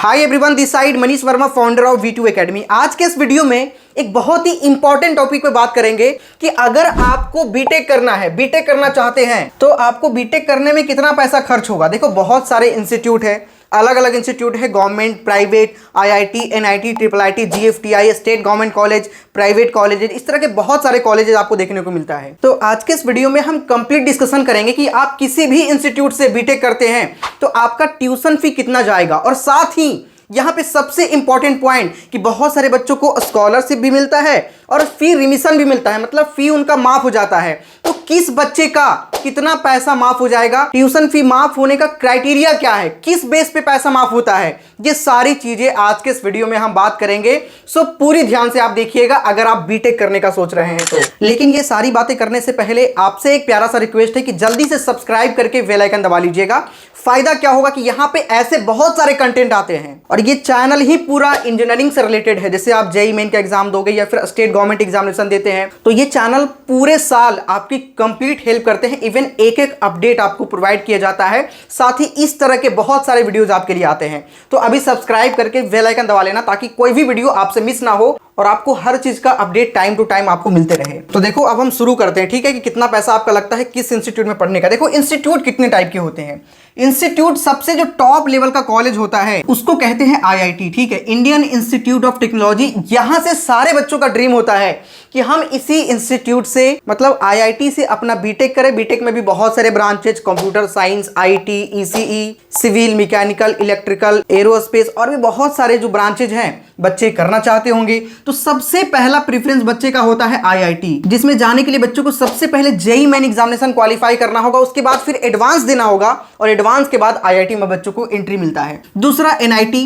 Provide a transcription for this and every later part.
Hi everyone, this side Manish Verma, founder of V2 academy. आज के इस वीडियो में एक बहुत ही इंपॉर्टेंट टॉपिक पे बात करेंगे कि अगर आपको बीटेक करना है, बीटेक करना चाहते हैं तो आपको बीटेक करने में कितना पैसा खर्च होगा। देखो, बहुत सारे इंस्टीट्यूट है, अलग अलग इंस्टीट्यूट है, government, private, IIT, NIT, IIIT, GFTI, state government college, private colleges, इस तरह के बहुत सारे कॉलेजेस आपको देखने को मिलता है। तो आज के इस वीडियो में हम कंप्लीट डिस्कशन करेंगे कि आप किसी भी इंस्टीट्यूट से बीटेक करते हैं तो आपका ट्यूशन फी कितना जाएगा, और साथ ही यहां पे सबसे इंपॉर्टेंट पॉइंट कि बहुत सारे बच्चों को स्कॉलरशिप भी मिलता है और फी रिमिशन भी मिलता है, मतलब फी उनका माफ हो जाता है। तो किस बच्चे का कितना पैसा माफ हो जाएगा, ट्यूशन फी माफ होने का क्राइटेरिया क्या है, किस बेस पे पैसा माफ होता है, ये सारी चीजें आज के इस वीडियो में हम बात करेंगे। सो पूरी ध्यान से आप देखिएगा अगर आप बीटेक करने का सोच रहे हैं तो। लेकिन ये सारी बातें करने से पहले आपसे एक प्यारा सा रिक्वेस्ट है कि जल्दी से सब्सक्राइब करके बेल आइकन दबा लीजिएगा। फायदा क्या होगा कि यहाँ पे ऐसे बहुत सारे कंटेंट आते हैं और ये चैनल ही पूरा इंजीनियरिंग से रिलेटेड है। जैसे आप जेईई मेन का एग्जाम दोगे या फिर स्टेट गवर्नमेंट एग्जामिनेशन देते हैं तो ये चैनल पूरे साल आपकी कंप्लीट हेल्प करते हैं। इवन एक एक अपडेट आपको प्रोवाइड किया जाता है, साथ ही इस तरह के बहुत सारे वीडियोज आपके लिए आते हैं। तो अभी सब्सक्राइब करके बेल आइकन दबा लेना ताकि कोई भी वीडियो आपसे मिस ना हो और आपको हर चीज का अपडेट टाइम टू टाइम आपको मिलते रहे। तो देखो, अब हम शुरू करते हैं, ठीक है, कि कितना पैसा आपका लगता है किस इंस्टीट्यूट में पढ़ने का। देखो, इंस्टीट्यूट कितने टाइप के होते हैं। इंस्टीट्यूट सबसे जो टॉप लेवल का कॉलेज होता है उसको कहते हैं IIT, ठीक है, इंडियन इंस्टीट्यूट ऑफ टेक्नोलॉजी। यहां से सारे बच्चों का ड्रीम होता है कि हम इसी इंस्टीट्यूट से, मतलब IIT से अपना बीटेक करें। बीटेक में भी बहुत सारे branches, computer science, IT, ECE, civil, mechanical, electrical, aerospace और भी बहुत सारे जो ब्रांचेज हैं बच्चे करना चाहते होंगे। तो सबसे पहला प्रेफरेंस बच्चे का होता है IIT, जिसमें जाने के लिए बच्चों को सबसे पहले जेईई मेन एग्जामिनेशन क्वालिफाई करना होगा, उसके बाद फिर एडवांस देना होगा और एडवांस के बाद IIT में बच्चों को एंट्री मिलता है। दूसरा NIT,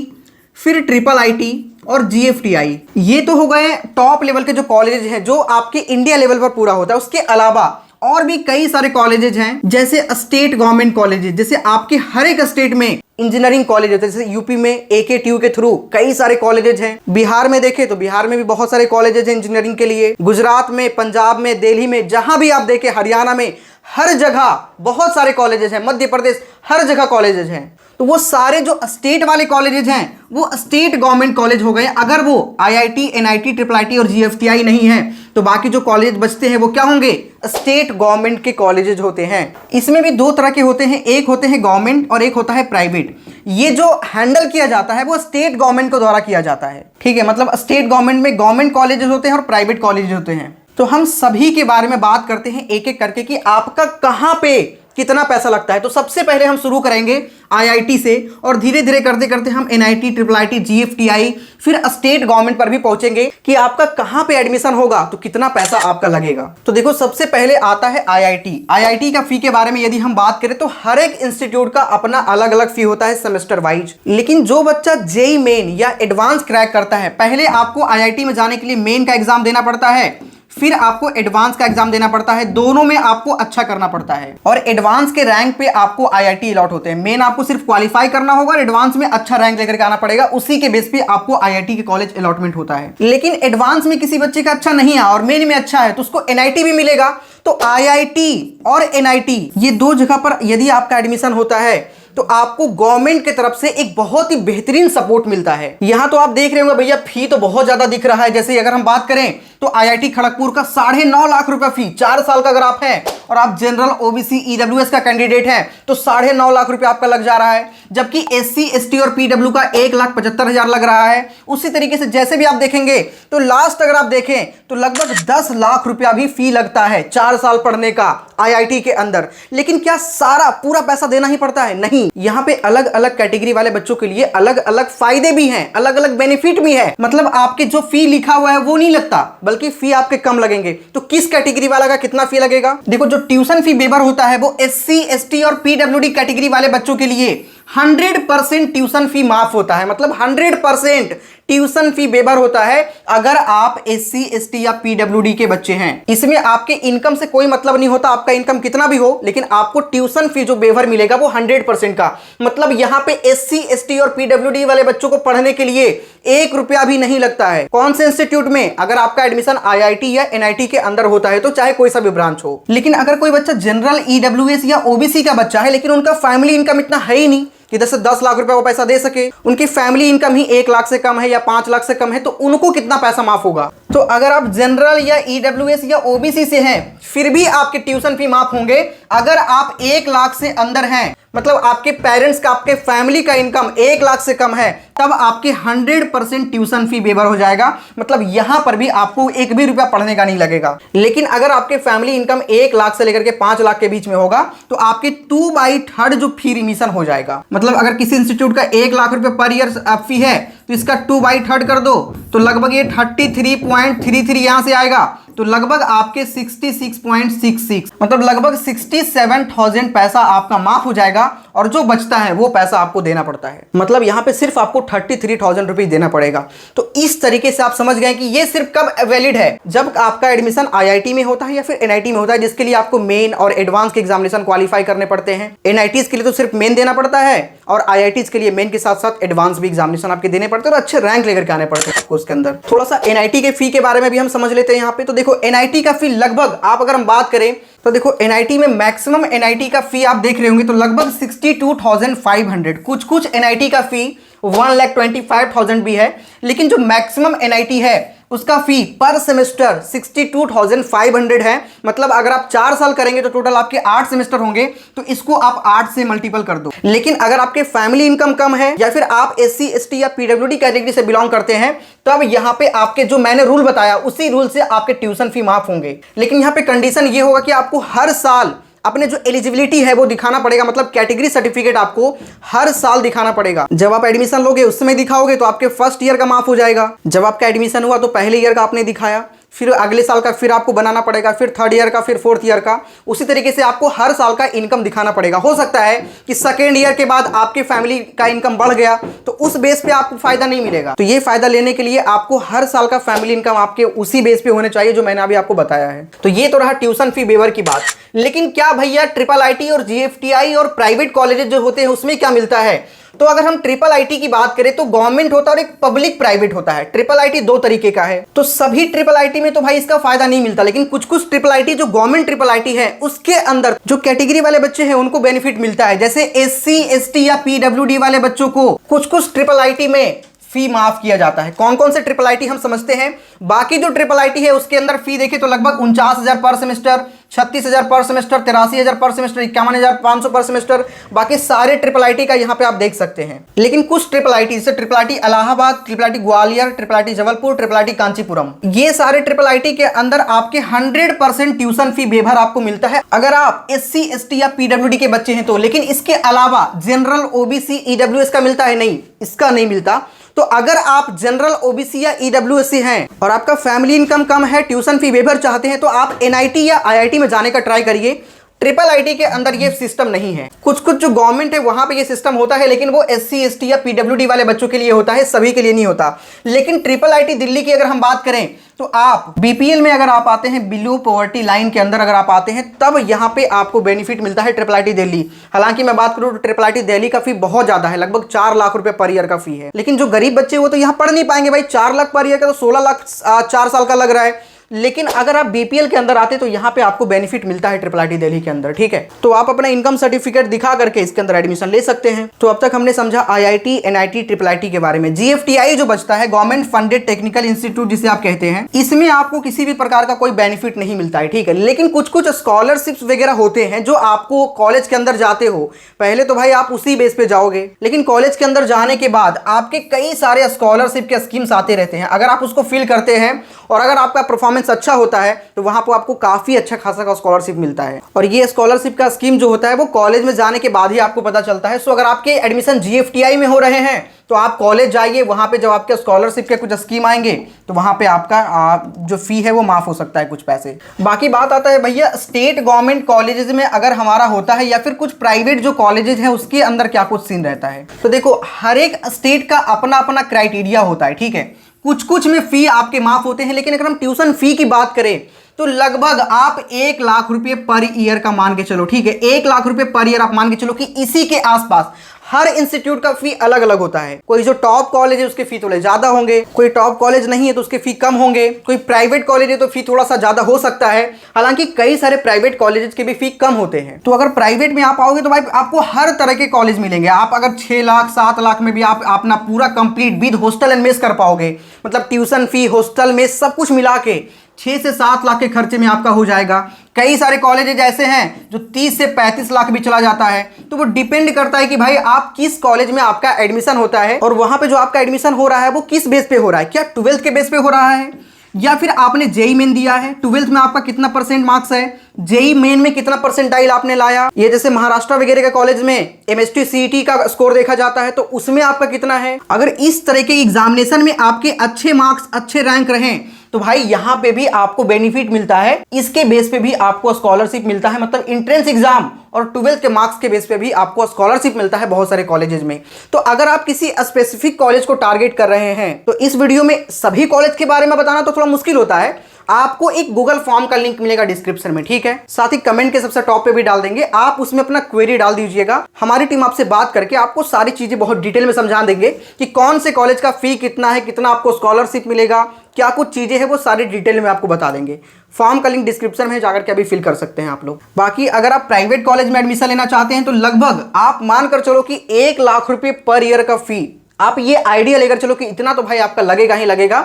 फिर IIIT और GFTI। ये तो हो गए टॉप लेवल के जो कॉलेज हैं जो आपके इंडिया लेवल पर पूरा होता है। उसके अलावा और भी कई सारे कॉलेजेस हैं, जैसे स्टेट गवर्नमेंट कॉलेजेस, जैसे आपके हर एक स्टेट में इंजीनियरिंग कॉलेज होते हैं। जैसे यूपी में AKTU के थ्रू कई सारे कॉलेजेस हैं। बिहार में देखें तो बिहार में भी बहुत सारे कॉलेजेस हैं इंजीनियरिंग के लिए। गुजरात में, पंजाब में, दिल्ली में, जहां भी आप देखें, हरियाणा में, हर जगह बहुत सारे कॉलेजेस हैं। मध्य प्रदेश, हर जगह कॉलेजेस हैं। तो वो सारे जो स्टेट वाले कॉलेजेस हैं वो स्टेट गवर्नमेंट कॉलेज हो गए। अगर वो IIT, NIT, IIIT और GFTI नहीं है तो बाकी जो कॉलेज बचते हैं वो क्या होंगे, स्टेट गवर्नमेंट के कॉलेजेस होते हैं। इसमें भी दो तरह के होते हैं, एक होते हैं गवर्नमेंट और एक होता है प्राइवेट। ये जो हैंडल किया जाता है वो स्टेट गवर्नमेंट के द्वारा किया जाता है, ठीक है, मतलब स्टेट गवर्नमेंट में गवर्नमेंट कॉलेजेस होते हैं और प्राइवेट कॉलेजेस होते हैं। तो हम सभी के बारे में बात करते हैं एक एक करके कि आपका कहां पे कितना पैसा लगता है। तो सबसे पहले हम शुरू करेंगे IIT से और धीरे धीरे करते करते हम NIT, IIIT, GFTI, फिर स्टेट गवर्नमेंट पर भी पहुंचेंगे कि आपका कहां पे एडमिशन होगा तो कितना पैसा आपका लगेगा। तो देखो, सबसे पहले आता है IIT का फी के बारे में यदि हम बात करें तो हर एक इंस्टीट्यूट का अपना अलग अलग फी होता है सेमेस्टर वाइज। लेकिन जो बच्चा जेईई मेन या एडवांस क्रैक करता है, पहले आपको IIT में जाने के लिए मेन का एग्जाम देना पड़ता है, फिर आपको एडवांस का एग्जाम देना पड़ता है। दोनों में आपको अच्छा करना पड़ता है और एडवांस के रैंक पे आपको IIT अलॉट होते हैं। मेन आपको सिर्फ क्वालिफाई करना होगा और एडवांस में अच्छा रैंक लेकर के आना पड़ेगा, उसी के बेस पे आपको IIT के कॉलेज अलॉटमेंट होता है। लेकिन एडवांस में किसी बच्चे का अच्छा नहीं है और मेन में अच्छा है तो उसको NIT भी मिलेगा। तो IIT और NIT ये दो जगह पर यदि आपका एडमिशन होता है तो आपको गवर्नमेंट की तरफ से एक बहुत ही बेहतरीन सपोर्ट मिलता है। यहां तो आप देख रहे होंगे भैया फी तो बहुत ज्यादा दिख रहा है। जैसे अगर हम बात करें तो IIT खड़गपुर का 9.5 लाख रुपया फी, 4 साल का अगर आप हैं और आप जनरल, OBC, EWS का कैंडिडेट हैं तो 9.5 लाख रुपया आपका लग जा रहा है। जबकि SC, ST और PW का 1,75,000 लग रहा है। उसी तरीके से जैसे भी आप देखेंगे तो लास्ट अगर आप देखें तो लगभग 10 लाख रुपया भी फी लगता है 4 साल पढ़ने का IIT के अंदर। लेकिन क्या सारा पूरा पैसा देना ही पड़ता है? नहीं, यहाँ पे अलग अलग कैटेगरी वाले बच्चों के लिए अलग अलग फायदे भी हैं, अलग अलग बेनिफिट भी है। मतलब आपके जो फी लिखा हुआ है वो नहीं लगता, बल्कि फी आपके कम लगेंगे। तो किस कैटेगरी वाला का कितना फी लगेगा? देखो, जो ट्यूशन फी वेवर होता है वो SC, ST और PWD कैटेगरी वाले बच्चों के लिए 100% ट्यूशन फी माफ होता है। मतलब 100% ट्यूशन फी वेवर होता है अगर आप SC, ST या PWD के बच्चे हैं। इसमें आपके इनकम से कोई मतलब नहीं होता, आपका इनकम कितना भी हो, लेकिन आपको ट्यूशन फी जो वेवर मिलेगा वो 100% का। मतलब यहाँ पे SC, ST और PWD वाले बच्चों को पढ़ने के लिए 1 रुपया भी नहीं लगता है। कौन से इंस्टीट्यूट में? अगर आपका एडमिशन IIT या NIT के अंदर होता है तो चाहे कोई सा भी ब्रांच हो। लेकिन अगर कोई बच्चा जनरल, EWS या OBC का बच्चा है लेकिन उनका फैमिली इनकम इतना है ही नहीं, कि 10 लाख रुपए वो पैसा दे सके, उनकी फैमिली इनकम ही 1 लाख से कम है या 5 लाख से कम है, तो उनको कितना पैसा माफ होगा। तो अगर आप जनरल या ईडब्ल्यूएस या ओबीसी से हैं फिर भी आपके ट्यूशन फी माफ होंगे। अगर आप 1 लाख से अंदर हैं, मतलब आपके पेरेंट्स का, आपके फैमिली का इनकम 1 लाख से कम है, तब आपके 100% ट्यूशन फी वेवर हो जाएगा। मतलब यहां पर भी आपको 1 भी रुपया पढ़ने का नहीं लगेगा। लेकिन अगर आपके फैमिली इनकम 1 लाख से लेकर के 5 लाख के बीच में होगा तो आपके 2/3 जो फी रिमिशन हो जाएगा। मतलब अगर किसी इंस्टीट्यूट का 1 लाख रुपए पर ईयर फी है तो इसका 2/3 कर दो तो लगभग ये 33.33 यहां से आएगा, तो लगभग आपके 66.66 मतलब लगभग 67,000 पैसा आपका माफ हो जाएगा और जो बचता है वो पैसा आपको देना पड़ता है। मतलब यहां पे सिर्फ आपको 33,000 रुपये देना पड़ेगा। तो इस तरीके से आप समझ गए कि ये सिर्फ कब वैलिड है, जब आपका एडमिशन आईआईटी में होता है या फिर एनआईटी में होता है, जिसके लिए आपको मेन और एडवांस के एग्जामिनेशन क्वालिफाई करने पड़ते हैं। एनआईटीज के लिए तो सिर्फ मेन देना पड़ता है और आईआईटीज के लिए मेन के साथ साथ एडवांस भी एग्जामिनेशन आपके देने पड़ते हैं और अच्छे रैंक लेकर के आने पड़ते हैं आपको उसके अंदर। थोड़ा सा एनआईटी के फी के बारे में भी हम समझ लेते हैं यहाँ पे। तो देखो एनआईटी का फी लगभग, आप अगर हम बात करें तो देखो एनआईटी में मैक्सिमम एनआईटी का फी आप देख रहे होंगे तो लगभग 62,500। कुछ एनआईटी का फी 1,25,000 भी है, लेकिन जो मैक्सिमम एनआईटी है उसका फी पर सेमेस्टर 62,500 है। मतलब अगर आप 4 साल करेंगे तो टोटल आपके 8 सेमेस्टर होंगे, तो इसको आप 8 से मल्टीपल कर दो। लेकिन अगर आपके फैमिली इनकम कम है या फिर आप एससी एसटी या पीडब्ल्यूडी कैटेगरी से बिलोंग करते हैं, तब यहां पे आपके जो मैंने रूल बताया उसी रूल से आपके ट्यूशन फी माफ होंगे। लेकिन यहां पे कंडीशन ये होगा कि आपको हर साल अपने जो एलिजिबिलिटी है वो दिखाना पड़ेगा। मतलब कैटेगरी सर्टिफिकेट आपको हर साल दिखाना पड़ेगा। जब आप एडमिशन लोगे उस समय दिखाओगे तो आपके फर्स्ट ईयर का माफ हो जाएगा। जब आपका एडमिशन हुआ तो पहले ईयर का आपने दिखाया, फिर अगले साल का फिर आपको बनाना पड़ेगा, फिर 3rd ईयर का, फिर 4th ईयर का। उसी तरीके से आपको हर साल का इनकम दिखाना पड़ेगा। हो सकता है कि 2nd ईयर के बाद आपके फैमिली का इनकम बढ़ गया तो उस बेस पे आपको फायदा नहीं मिलेगा। तो ये फायदा लेने के लिए आपको हर साल का फैमिली इनकम आपके उसी बेस पे होने चाहिए जो मैंने अभी आपको बताया है। तो ये तो रहा ट्यूशन फी वेवर की बात। लेकिन क्या भैया IIIT और जीएफटीआई और प्राइवेट कॉलेजेस जो होते हैं उसमें क्या मिलता है? तो अगर हम IIIT की बात करें तो गवर्नमेंट होता है और एक पब्लिक प्राइवेट होता है। IIIT 2 तरीके का है। तो सभी IIIT में तो भाई इसका फायदा नहीं मिलता, लेकिन कुछ IIIT जो गवर्नमेंट IIIT है उसके अंदर जो कैटेगरी वाले बच्चे हैं उनको बेनिफिट मिलता है। जैसे एससी एसटी या पीडब्ल्यूडी वाले बच्चों को कुछ IIIT में फी माफ किया जाता है। कौन कौन से IIIT हम समझते हैं। बाकी जो IIIT है उसके अंदर फी देखें तो लगभग 49,000 पर सेमेस्टर, 36,000 पर सेमेस्टर, 83,000 पर सेमेस्टर, 51,500 पर सेमेस्टर। बाकी सारे IIIT का यहाँ पे आप देख सकते हैं। लेकिन कुछ IIIT जैसे IIIT Allahabad, IIIT Gwalior, IIIT Jabalpur, IIIT Kanchipuram, ये सारे IIIT के अंदर आपके 100% ट्यूशन फी वेवर आपको मिलता है अगर आप एससी एसटी या पीडब्ल्यूडी के बच्चे हैं तो। लेकिन इसके अलावा जनरल ओबीसी ईडब्ल्यूएस का मिलता है नहीं, इसका नहीं मिलता। तो अगर आप जनरल ओबीसी या ईडब्ल्यूएस हैं और आपका फैमिली इनकम कम है, ट्यूशन फी वेवर चाहते हैं, तो आप एनआईटी या आईआईटी में जाने का ट्राई करिए। IIIT के अंदर ये सिस्टम नहीं है। कुछ जो गवर्नमेंट है वहां पे ये सिस्टम होता है, लेकिन वो एससी एसटी या पीडब्ल्यूडी वाले बच्चों के लिए होता है, सभी के लिए नहीं होता। लेकिन IIIT दिल्ली की अगर हम बात करें तो आप बीपीएल में अगर आप आते हैं, बिलो पॉवर्टी लाइन के अंदर अगर आप आते हैं, तब यहाँ पे आपको बेनिफिट मिलता है IIIT दिल्ली। हालांकि मैं बात करूँ तो IIIT दिल्ली का फी बहुत ज्यादा है, लगभग 4 लाख रुपए पर ईयर का फी है। लेकिन जो गरीब बच्चे वो तो यहाँ पढ़ नहीं पाएंगे भाई। 4 लाख पर ईयर का तो 16 लाख 4 साल का लग रहा है। लेकिन अगर आप बीपीएल के अंदर आते तो यहाँ पे आपको बेनिफिट मिलता है IIIT दिल्ली के अंदर, ठीक है। तो आप अपना इनकम सर्टिफिकेट दिखा करके इसके अंदर एडमिशन ले सकते हैं। तो अब तक हमने समझा आईआईटी, एनआईटी, IIIT के बारे में। जीएफटीआई जो बचता है, गवर्नमेंट फंडेड टेक्निकल इंस्टीट्यूट जिसे आप कहते हैं, इसमें आपको किसी भी प्रकार का कोई बेनिफिट नहीं मिलता है, ठीक है। लेकिन कुछ स्कॉलरशिप्स वगैरह होते हैं जो आपको कॉलेज के अंदर जाते हो, पहले तो भाई आप उसी बेस पे जाओगे, लेकिन कॉलेज के अंदर जाने के बाद आपके कई सारे स्कॉलरशिप के स्कीम्स आते रहते हैं। अगर आप उसको फिल करते हैं और अगर आपका परफॉर्मेंस अच्छा होता है तो वहां पर आपको काफी अच्छा खासा का स्कॉलरशिप मिलता है। और ये स्कॉलरशिप का स्कीम जो होता है वो कॉलेज में जाने के बाद ही आपको पता चलता है। सो अगर आपके एडमिशन जीएफटीआई में हो रहे हैं तो आप कॉलेज जाइए, वहां पे जब आपके स्कॉलरशिप के कुछ स्कीम आएंगे तो वहां पे आपका जो फी है वो माफ हो सकता है कुछ पैसे। बाकी बात आता है भैया स्टेट गवर्नमेंट कॉलेजेस में अगर हमारा होता है या फिर कुछ प्राइवेट जो कॉलेजेस हैं उसके अंदर क्या कुछ सीन रहता है। तो देखो हर एक स्टेट का अपना अपना क्राइटेरिया होता है, ठीक है। कुछ में फी आपके माफ होते हैं, लेकिन अगर हम ट्यूशन फी की बात करें तो लगभग आप 1 लाख रुपए पर ईयर का मान के चलो, ठीक है। 1 लाख रुपए पर ईयर आप मान के चलो कि इसी के आसपास हर इंस्टीट्यूट का फी अलग अलग होता है। कोई जो टॉप कॉलेज है उसके फी थोड़े ज्यादा होंगे, कोई टॉप कॉलेज नहीं है तो उसके फी कम होंगे, कोई प्राइवेट कॉलेज है तो फी थोड़ा सा ज्यादा हो सकता है। हालांकि कई सारे प्राइवेट कॉलेजेस के भी फी कम होते हैं। तो अगर प्राइवेट में आप आओगे तो भाई आपको हर तरह के कॉलेज मिलेंगे। आप अगर 6 लाख 7 लाख में भी आप अपना पूरा complete with hostel and mess कर पाओगे, मतलब ट्यूशन फी, हॉस्टल मेस सब कुछ मिला के 6 से 7 लाख के खर्चे में आपका हो जाएगा। कई सारे कॉलेजेज ऐसे हैं जो 30 से 35 लाख भी चला जाता है। तो वो डिपेंड करता है कि भाई आप किस कॉलेज में आपका एडमिशन होता है और वहां पे जो आपका एडमिशन हो रहा है वो किस बेस पे हो रहा है। क्या 12th के बेस पे हो रहा है या फिर आपने जेई मेन दिया है, 12th में आपका कितना % मार्क्स है, जेई मेन में कितना परसेंटाइल आपने लाया। ये जैसे महाराष्ट्र वगैरह के कॉलेज में एमएसटी सीईटी का स्कोर देखा जाता है तो उसमें आपका कितना है। अगर इस तरह के एग्जामिनेशन में आपके अच्छे मार्क्स, अच्छे रैंक रहें तो भाई यहां पे भी आपको बेनिफिट मिलता है। इसके बेस पे भी आपको स्कॉलरशिप मिलता है, मतलब एंट्रेंस एग्जाम और 12th के मार्क्स के बेस पे भी आपको स्कॉलरशिप मिलता है बहुत सारे कॉलेजेस में। तो अगर आप किसी स्पेसिफिक कॉलेज को टारगेट कर रहे हैं तो इस वीडियो में सभी कॉलेज के बारे में बताना तो थोड़ा मुश्किल होता है। आपको एक गूगल फॉर्म का लिंक मिलेगा डिस्क्रिप्शन में, ठीक है। साथ ही कमेंट के सबसे टॉप पे भी डाल देंगे, आप उसमें अपना क्वेरी डाल दीजिएगा। हमारी टीम आपसे बात करके आपको सारी चीजें बहुत डिटेल में समझा देंगे कि कौन से कॉलेज का फी कितना है, कितना आपको स्कॉलरशिप मिलेगा, क्या कुछ चीजें हैं वो सारी डिटेल में आपको बता देंगे। फॉर्म का लिंक डिस्क्रिप्शन में जाकर के अभी फिल कर सकते हैं आप लोग। बाकी अगर आप प्राइवेट कॉलेज में एडमिशन लेना चाहते हैं तो लगभग आप मानकर चलो कि 1 लाख रुपए पर ईयर का फी, आप ये आइडिया लेकर चलो कि इतना तो भाई आपका लगेगा ही लगेगा।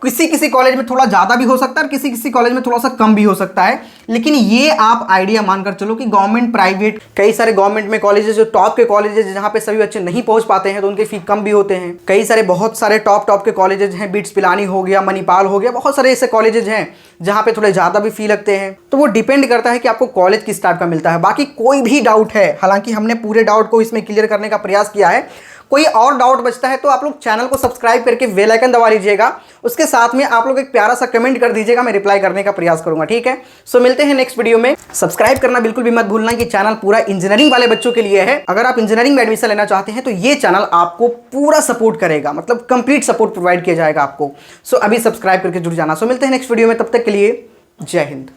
किसी किसी कॉलेज में थोड़ा ज्यादा भी हो सकता है और किसी किसी कॉलेज में थोड़ा सा कम भी हो सकता है, लेकिन ये आप आइडिया मानकर चलो कि गवर्नमेंट, प्राइवेट, कई सारे गवर्नमेंट में कॉलेजेस जो टॉप के कॉलेजेस जहां पे सभी बच्चे नहीं पहुंच पाते हैं तो उनके फी कम भी होते हैं। कई सारे बहुत सारे टॉप के कॉलेजेस हैं, बिट्स पिलानी हो गया, मणिपाल हो गया, बहुत सारे ऐसे कॉलेजेस हैं जहां पे थोड़े ज्यादा भी फी लगते हैं। तो वो डिपेंड करता है कि आपको कॉलेज किस टाइप का मिलता है। बाकी कोई भी डाउट है, हालांकि हमने पूरे डाउट को इसमें क्लियर करने का प्रयास किया है, कोई और डाउट बचता है तो आप लोग चैनल को सब्सक्राइब करके बेल आइकन दबा लीजिएगा। उसके साथ में आप लोग एक प्यारा सा कमेंट कर दीजिएगा, मैं रिप्लाई करने का प्रयास करूंगा, ठीक है। सो मिलते हैं नेक्स्ट वीडियो में। सब्सक्राइब करना बिल्कुल भी मत भूलना कि चैनल पूरा इंजीनियरिंग वाले बच्चों के लिए है। अगर आप इंजीनियरिंग में एडमिशन लेना चाहते हैं तो ये चैनल आपको पूरा सपोर्ट करेगा, मतलब कंप्लीट सपोर्ट प्रोवाइड किया जाएगा आपको। सो अभी सब्सक्राइब करके जुड़ जाना। सो मिलते हैं नेक्स्ट वीडियो में, तब तक के लिए जय हिंद।